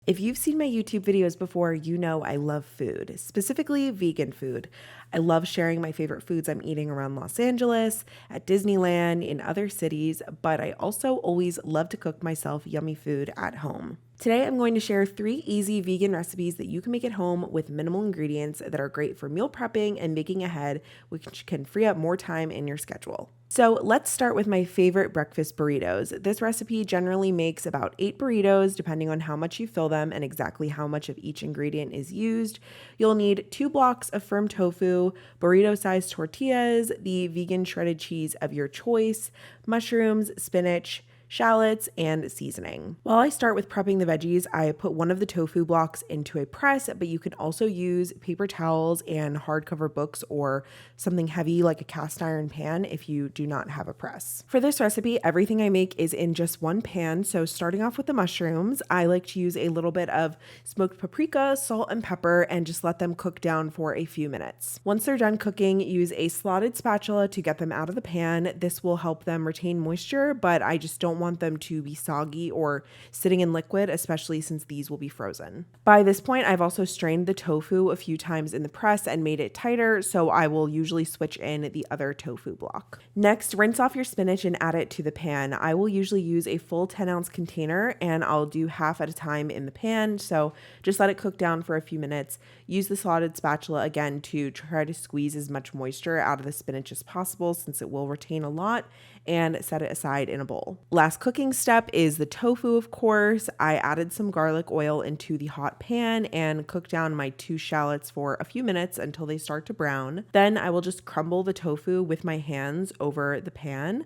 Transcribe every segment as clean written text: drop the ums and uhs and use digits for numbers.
If you've seen my YouTube videos before, you know I love food, specifically vegan food. I love sharing my favorite foods I'm eating around Los Angeles, at Disneyland, in other cities, but I also always love to cook myself yummy food at home. Today, I'm going to share 3 easy vegan recipes that you can make at home with minimal ingredients that are great for meal prepping and making ahead, which can free up more time in your schedule. So let's start with my favorite breakfast burritos. This recipe generally makes about 8 burritos, depending on how much you fill them and exactly how much of each ingredient is used. You'll need 2 blocks of firm tofu, burrito-sized tortillas, the vegan shredded cheese of your choice, mushrooms, spinach, shallots, and seasoning. While I start with prepping the veggies, I put one of the tofu blocks into a press, but you can also use paper towels and hardcover books or something heavy like a cast iron pan if you do not have a press. For this recipe, everything I make is in just one pan, so starting off with the mushrooms, I like to use a little bit of smoked paprika, salt, and pepper, and just let them cook down for a few minutes. Once they're done cooking, use a slotted spatula to get them out of the pan. This will help them retain moisture, but I just don't want them to be soggy or sitting in liquid, especially since these will be frozen. By this point, I've also strained the tofu a few times in the press and made it tighter, so I will usually switch in the other tofu block. Next, rinse off your spinach and add it to the pan. I will usually use a full 10-ounce container and I'll do half at a time in the pan, so just let it cook down for a few minutes. Use the slotted spatula again to try to squeeze as much moisture out of the spinach as possible since it will retain a lot, and set it aside in a bowl. Last cooking step is the tofu, of course. I added some garlic oil into the hot pan and cooked down my 2 shallots for a few minutes until they start to brown. Then I will just crumble the tofu with my hands over the pan.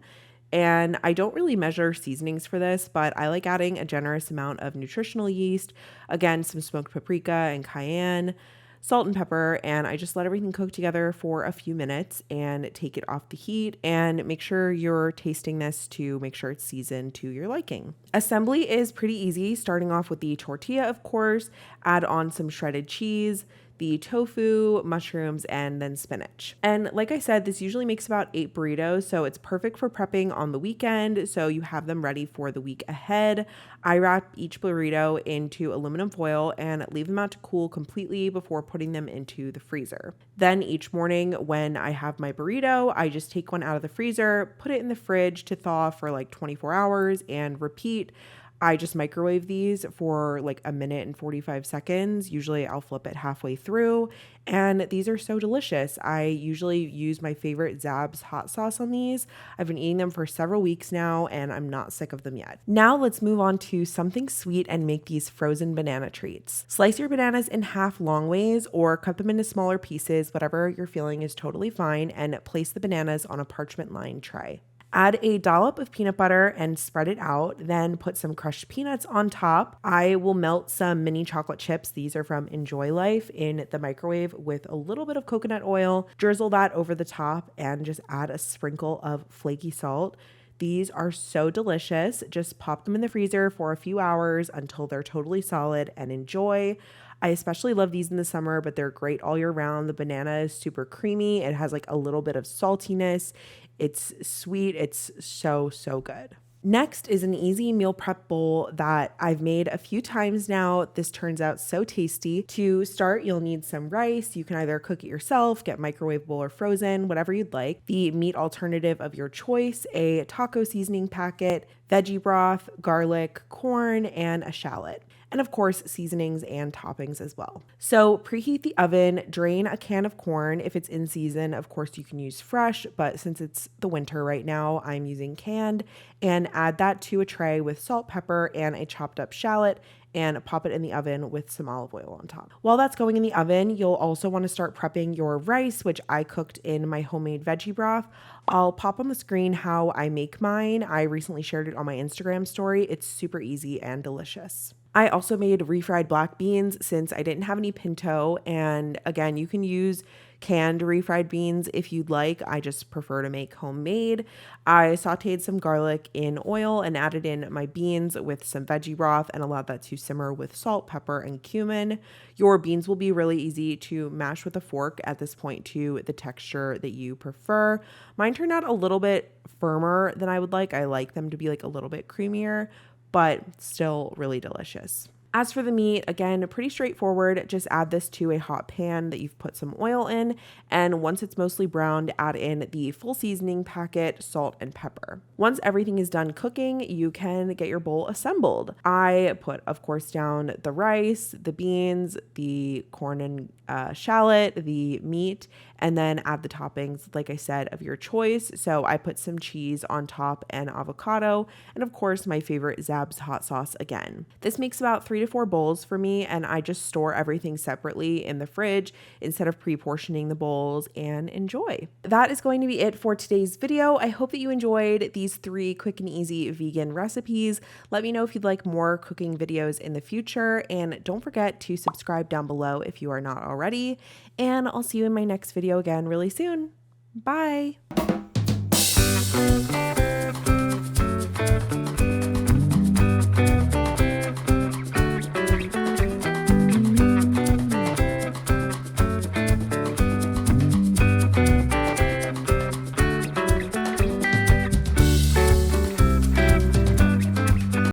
And I don't really measure seasonings for this, but I like adding a generous amount of nutritional yeast, again, some smoked paprika and cayenne, salt and pepper, and I just let everything cook together for a few minutes and take it off the heat and make sure you're tasting this to make sure it's seasoned to your liking. Assembly is pretty easy, starting off with the tortilla, of course, add on some shredded cheese, the tofu, mushrooms, and then spinach. And like I said, this usually makes about 8 burritos, so it's perfect for prepping on the weekend, so you have them ready for the week ahead. I wrap each burrito into aluminum foil and leave them out to cool completely before putting them into the freezer. Then each morning when I have my burrito, I just take one out of the freezer, put it in the fridge to thaw for like 24 hours and repeat. I just microwave these for like a minute and 45 seconds. Usually I'll flip it halfway through, and these are so delicious. I usually use my favorite Zab's hot sauce on these. I've been eating them for several weeks now and I'm not sick of them yet. Now let's move on to something sweet and make these frozen banana treats. Slice your bananas in half long ways or cut them into smaller pieces, whatever you're feeling is totally fine, and place the bananas on a parchment lined tray. Add a dollop of peanut butter and spread it out, then put some crushed peanuts on top. I will melt some mini chocolate chips, these are from Enjoy Life, in the microwave with a little bit of coconut oil, drizzle that over the top, and just add a sprinkle of flaky salt. These are so delicious. Just pop them in the freezer for a few hours until they're totally solid and enjoy. I especially love these in the summer, but they're great all year round. The banana is super creamy. It has like a little bit of saltiness. It's sweet. It's so, so good. Next is an easy meal prep bowl that I've made a few times now. This turns out so tasty. To start, you'll need some rice. You can either cook it yourself, get microwavable or frozen, whatever you'd like. The meat alternative of your choice, a taco seasoning packet, veggie broth, garlic, corn, and a shallot. And of course, seasonings and toppings as well. So preheat the oven, drain a can of corn. If it's in season, of course you can use fresh, but since it's the winter right now, I'm using canned, and add that to a tray with salt, pepper, and a chopped up shallot, and pop it in the oven with some olive oil on top. While that's going in the oven, you'll also want to start prepping your rice, which I cooked in my homemade veggie broth. I'll pop on the screen how I make mine. I recently shared it on my Instagram story. It's super easy and delicious. I also made refried black beans since I didn't have any pinto, and again, you can use canned refried beans if you'd like. I just prefer to make homemade. I sauteed some garlic in oil and added in my beans with some veggie broth and allowed that to simmer with salt, pepper, and cumin. Your beans will be really easy to mash with a fork at this point to the texture that you prefer. Mine turned out a little bit firmer than I would like. I like them to be like a little bit creamier, but still really delicious. As for the meat, again, pretty straightforward. Just add this to a hot pan that you've put some oil in. And once it's mostly browned, add in the full seasoning packet, salt, and pepper. Once everything is done cooking, you can get your bowl assembled. I put, of course, down the rice, the beans, the corn and shallot, the meat, and then add the toppings, like I said, of your choice. So I put some cheese on top and avocado, and of course, my favorite Zab's hot sauce again. This makes about 3 to 4 bowls for me, and I just store everything separately in the fridge instead of pre-portioning the bowls, and enjoy. That is going to be it for today's video. I hope that you enjoyed these 3 quick and easy vegan recipes. Let me know if you'd like more cooking videos in the future, and don't forget to subscribe down below if you are not already, and I'll see you in my next video again really soon. Bye!